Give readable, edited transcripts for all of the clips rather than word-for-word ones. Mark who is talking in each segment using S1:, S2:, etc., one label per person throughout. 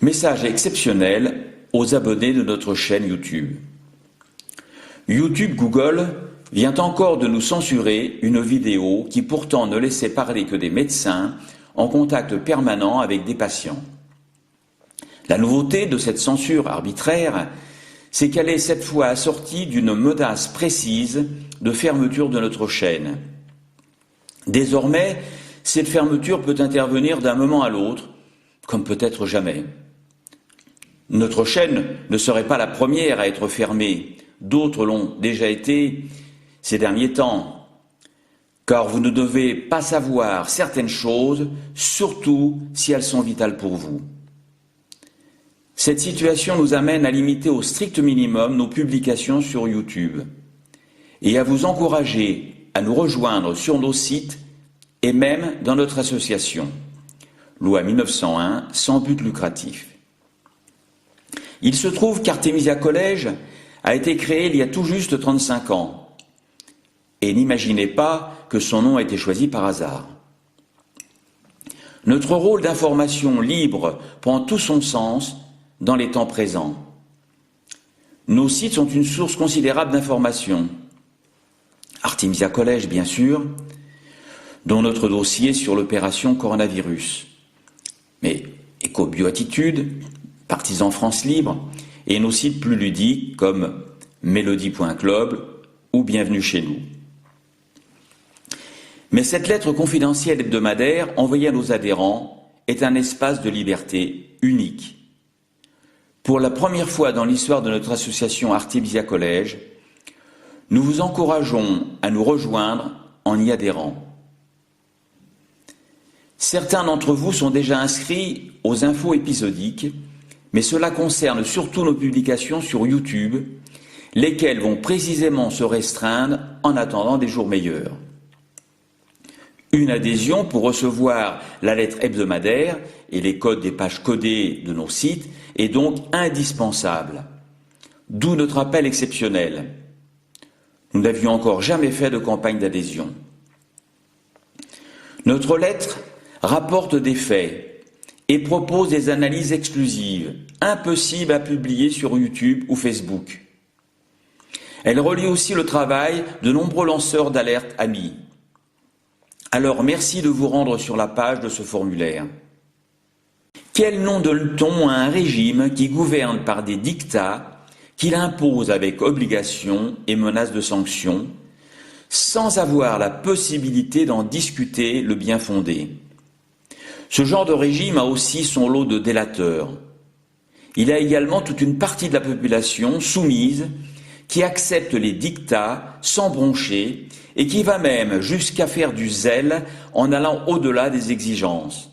S1: Message exceptionnel aux abonnés de notre chaîne YouTube. Google vient encore de nous censurer une vidéo qui pourtant ne laissait parler que des médecins en contact permanent avec des patients. La nouveauté de cette censure arbitraire, c'est qu'elle est cette fois assortie d'une menace précise de fermeture de notre chaîne. Désormais, cette fermeture peut intervenir d'un moment à l'autre, comme peut-être jamais. Notre chaîne ne serait pas la première à être fermée, d'autres l'ont déjà été ces derniers temps, car vous ne devez pas savoir certaines choses, surtout si elles sont vitales pour vous. Cette situation nous amène à limiter au strict minimum nos publications sur YouTube et à vous encourager à nous rejoindre sur nos sites et même dans notre association, loi 1901, sans but lucratif. Il se trouve qu'Artemisia College a été créé il y a tout juste 35 ans. Et n'imaginez pas que son nom a été choisi par hasard. Notre rôle d'information libre prend tout son sens dans les temps présents. Nos sites sont une source considérable d'informations. Artemisia College, bien sûr, dont notre dossier sur l'opération coronavirus. Mais Éco-Bioattitude, Partisans France Libre et nos sites plus ludiques comme Mélodie.club ou Bienvenue chez nous. Mais cette lettre confidentielle hebdomadaire envoyée à nos adhérents est un espace de liberté unique. Pour la première fois dans l'histoire de notre association Artemisia College, nous vous encourageons à nous rejoindre en y adhérant. Certains d'entre vous sont déjà inscrits aux infos épisodiques, mais cela concerne surtout nos publications sur YouTube, lesquelles vont précisément se restreindre en attendant des jours meilleurs. Une adhésion pour recevoir la lettre hebdomadaire et les codes des pages codées de nos sites est donc indispensable, d'où notre appel exceptionnel. Nous n'avions encore jamais fait de campagne d'adhésion. Notre lettre rapporte des faits et propose des analyses exclusives, impossibles à publier sur YouTube ou Facebook. Elle relie aussi le travail de nombreux lanceurs d'alerte amis. Alors merci de vous rendre sur la page de ce formulaire. Quel nom donne-t-on à un régime qui gouverne par des dictats, qu'il impose avec obligation et menace de sanctions, sans avoir la possibilité d'en discuter le bien fondé? Ce genre de régime a aussi son lot de délateurs. Il a également toute une partie de la population soumise qui accepte les dictats sans broncher et qui va même jusqu'à faire du zèle en allant au-delà des exigences.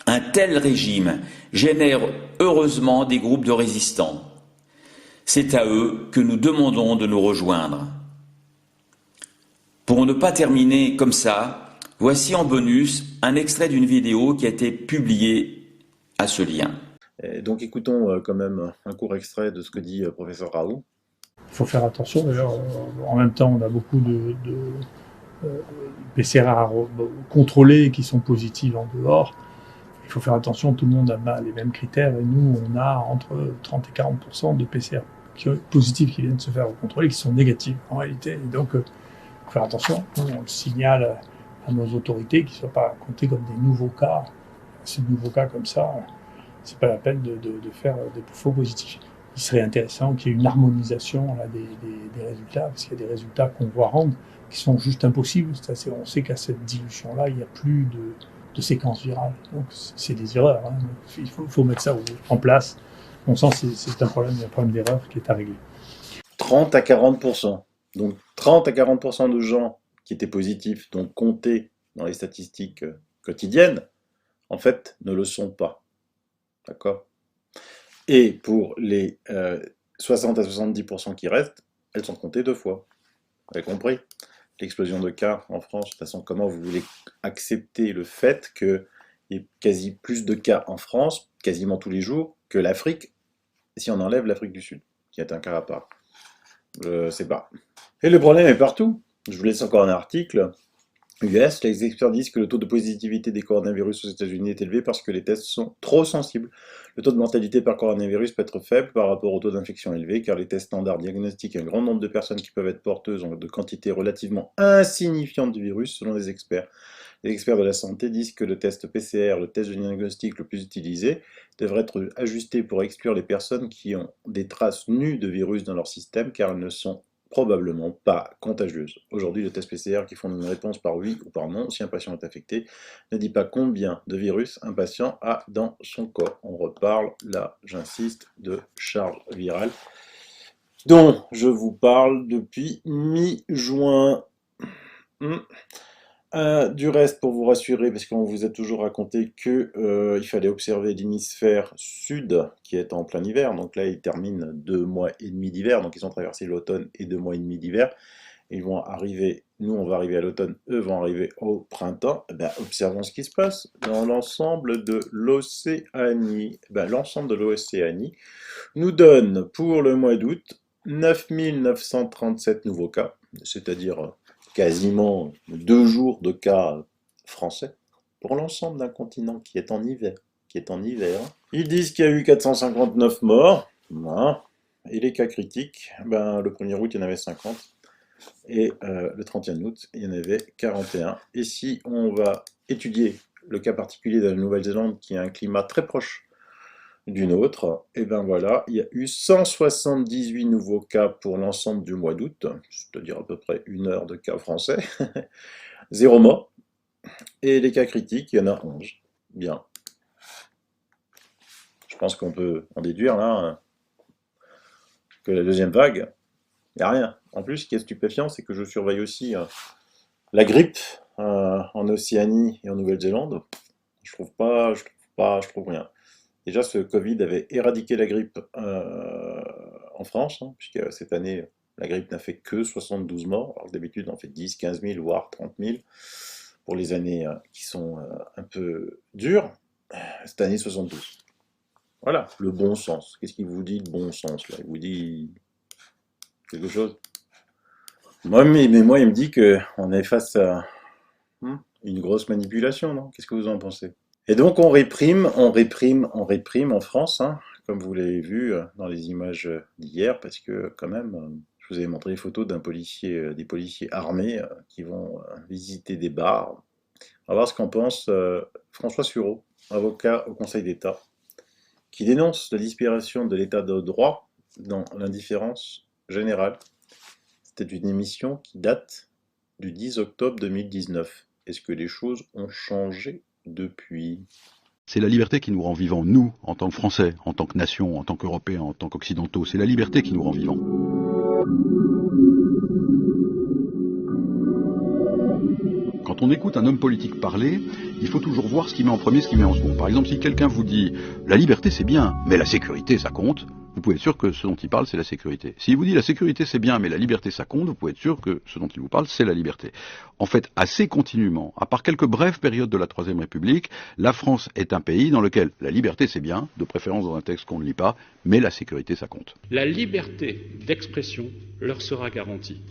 S1: Un tel régime génère heureusement des groupes de résistants. C'est à eux que nous demandons de nous rejoindre. Pour ne pas terminer comme ça, voici en bonus un extrait d'une vidéo qui a été publiée à ce lien.
S2: Donc écoutons quand même un court extrait de ce que dit professeur Raoult.
S3: Il faut faire attention, d'ailleurs, en même temps on a beaucoup de PCR contrôlés qui sont positifs en dehors. Il faut faire attention, tout le monde a les mêmes critères et nous on a entre 30 et 40% de PCR positifs qui viennent se faire contrôler, qui sont négatifs en réalité. Et donc il faut faire attention, on le signale à nos autorités qui ne soient pas comptés comme des nouveaux cas. Ces nouveaux cas comme ça, c'est pas la peine de faire des faux positifs. Il serait intéressant qu'il y ait une harmonisation là, des résultats, parce qu'il y a des résultats qu'on voit rendre qui sont juste impossibles. On sait qu'à cette dilution-là, il n'y a plus de séquence virale. Donc c'est des erreurs. Hein. Il faut mettre ça en place. Bon sens, c'est un problème d'erreur qui est à régler.
S2: 30 à 40%. Donc 30 à 40% de gens qui étaient positifs, donc comptés dans les statistiques quotidiennes, en fait, ne le sont pas. D'accord ? Et pour les 60 à 70% qui restent, elles sont comptées 2 fois. Vous avez compris? L'explosion de cas en France, de toute façon, comment vous voulez accepter le fait qu'il y ait quasi plus de cas en France, quasiment tous les jours, que l'Afrique, si on enlève l'Afrique du Sud, qui est un cas à part. Je sais pas. Et le problème est partout. Je vous laisse encore un article US, les experts disent que le taux de positivité des coronavirus aux États-Unis est élevé parce que les tests sont trop sensibles. Le taux de mortalité par coronavirus peut être faible par rapport au taux d'infection élevé, car les tests standards diagnostiquent un grand nombre de personnes qui peuvent être porteuses de quantités relativement insignifiantes du virus, selon les experts. Les experts de la santé disent que le test PCR, le test de diagnostic le plus utilisé, devrait être ajusté pour exclure les personnes qui ont des traces nues de virus dans leur système, car elles ne sont probablement pas contagieuses. Aujourd'hui, le test PCR qui fournit une réponse par oui ou par non si un patient est affecté ne dit pas combien de virus un patient a dans son corps. On reparle, là j'insiste, de charge virale dont je vous parle depuis mi-juin. Du reste, pour vous rassurer, parce qu'on vous a toujours raconté qu'il fallait observer l'hémisphère sud qui est en plein hiver, donc là ils terminent 2 mois et demi d'hiver, donc ils ont traversé l'automne et 2 mois et demi d'hiver, ils vont arriver, nous on va arriver à l'automne, eux vont arriver au printemps. Observons ce qui se passe dans l'ensemble de l'Océanie. L'ensemble de l'Océanie nous donne pour le mois d'août 9937 nouveaux cas, c'est-à-dire quasiment 2 jours de cas français pour l'ensemble d'un continent qui est en hiver. Ils disent qu'il y a eu 459 morts, voilà. Et les cas critiques, le 1er août, il y en avait 50, et le 31 août, il y en avait 41. Et si on va étudier le cas particulier de la Nouvelle-Zélande, qui a un climat très proche du nôtre, et voilà, il y a eu 178 nouveaux cas pour l'ensemble du mois d'août, c'est-à-dire à peu près 1 heure de cas français, 0 mort, et les cas critiques, il y en a 11. Bien. Je pense qu'on peut en déduire là que la deuxième vague, il n'y a rien. En plus, ce qui est stupéfiant, c'est que je surveille aussi la grippe en Océanie et en Nouvelle-Zélande. Je trouve rien. Déjà, ce Covid avait éradiqué la grippe en France, puisque cette année, la grippe n'a fait que 72 morts, alors que d'habitude, on fait 10, 15 000, voire 30 000, pour les années qui sont un peu dures. Cette année, 72. Voilà, le bon sens. Qu'est-ce qu'il vous dit, le bon sens là? Il vous dit quelque chose? Moi, il me dit qu'on est face à une grosse manipulation, non? Qu'est-ce que vous en pensez? Et donc on réprime en France, comme vous l'avez vu dans les images d'hier, parce que quand même, je vous avais montré les photos des policiers armés qui vont visiter des bars. On va voir ce qu'en pense François Sureau, avocat au Conseil d'État, qui dénonce la disparition de l'état de droit dans l'indifférence générale. C'était une émission qui date du 10 octobre 2019. Est-ce que les choses ont changé depuis?
S4: C'est la liberté qui nous rend vivants, nous, en tant que Français, en tant que nation, en tant qu'Européens, en tant qu'Occidentaux. C'est la liberté qui nous rend vivants. Quand on écoute un homme politique parler, il faut toujours voir ce qu'il met en premier, ce qu'il met en second. Par exemple, si quelqu'un vous dit « la liberté c'est bien, mais la sécurité ça compte », vous pouvez être sûr que ce dont il parle c'est la sécurité. S'il vous dit « la sécurité c'est bien, mais la liberté ça compte », vous pouvez être sûr que ce dont il vous parle c'est la liberté. En fait, assez continuellement, à part quelques brèves périodes de la Troisième République, la France est un pays dans lequel la liberté c'est bien, de préférence dans un texte qu'on ne lit pas, mais la sécurité ça compte.
S5: La liberté d'expression leur sera garantie,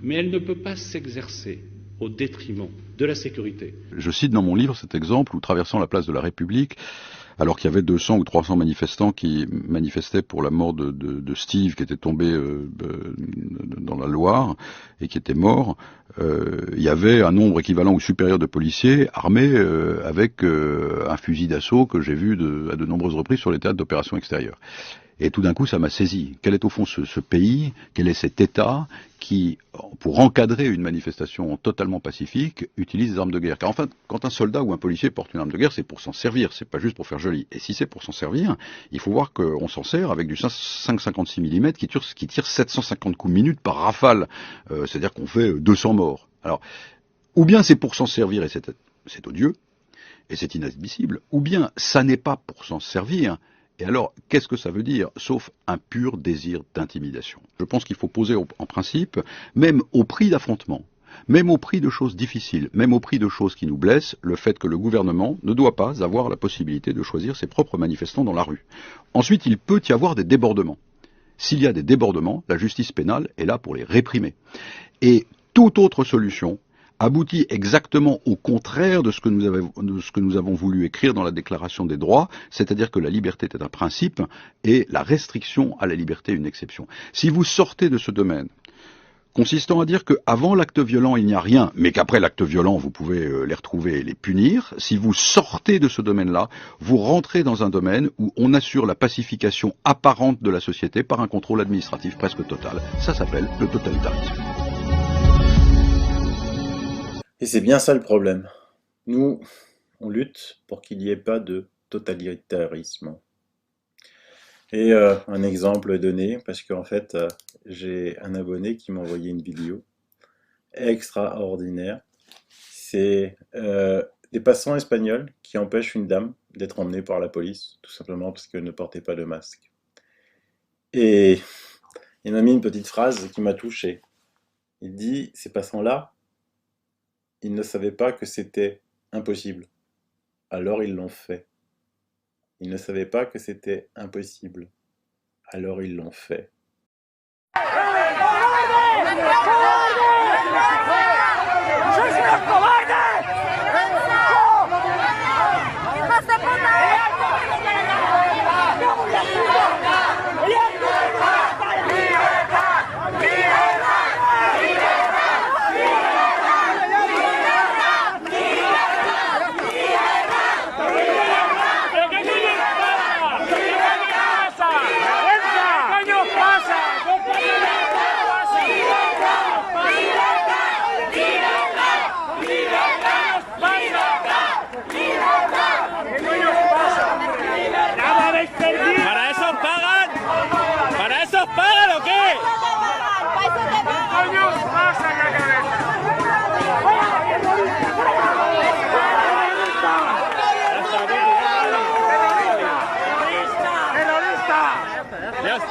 S5: mais elle ne peut pas s'exercer au détriment de la sécurité.
S4: Je cite dans mon livre cet exemple où, traversant la place de la République, alors qu'il y avait 200 ou 300 manifestants qui manifestaient pour la mort de Steve, qui était tombé dans la Loire et qui était mort, il y avait un nombre équivalent ou supérieur de policiers armés avec un fusil d'assaut que j'ai vu à de nombreuses reprises sur les théâtres d'opérations extérieures. Et tout d'un coup, ça m'a saisi. Quel est au fond ce pays, quel est cet État qui, pour encadrer une manifestation totalement pacifique, utilise des armes de guerre? Car enfin, quand un soldat ou un policier porte une arme de guerre, c'est pour s'en servir, c'est pas juste pour faire joli. Et si c'est pour s'en servir, il faut voir qu'on s'en sert avec du 5,56 mm qui tire 750 coups minute par rafale. C'est-à-dire qu'on fait 200 morts. Alors, ou bien c'est pour s'en servir et c'est odieux, et c'est inadmissible, ou bien ça n'est pas pour s'en servir. Et alors, qu'est-ce que ça veut dire, sauf un pur désir d'intimidation? Je pense qu'il faut poser en principe, même au prix d'affrontements, même au prix de choses difficiles, même au prix de choses qui nous blessent, le fait que le gouvernement ne doit pas avoir la possibilité de choisir ses propres manifestants dans la rue. Ensuite, il peut y avoir des débordements. S'il y a des débordements, la justice pénale est là pour les réprimer. Et toute autre solution aboutit exactement au contraire de ce que nous avons voulu écrire dans la Déclaration des droits, c'est-à-dire que la liberté est un principe et la restriction à la liberté une exception. Si vous sortez de ce domaine, consistant à dire qu'avant l'acte violent, il n'y a rien, mais qu'après l'acte violent, vous pouvez les retrouver et les punir. Si vous sortez de ce domaine-là, vous rentrez dans un domaine où on assure la pacification apparente de la société par un contrôle administratif presque total. Ça s'appelle le totalitarisme.
S2: Et c'est bien ça le problème. Nous, on lutte pour qu'il n'y ait pas de totalitarisme. Et un exemple est donné, parce qu'en fait, j'ai un abonné qui m'a envoyé une vidéo extraordinaire. C'est des passants espagnols qui empêchent une dame d'être emmenée par la police, tout simplement parce qu'elle ne portait pas de masque. Et il m'a mis une petite phrase qui m'a touché. Il dit, ces passants-là, ils ne savaient pas que c'était impossible. Alors ils l'ont fait. Ils ne savaient pas que c'était impossible. Alors ils l'ont fait.
S6: Yes.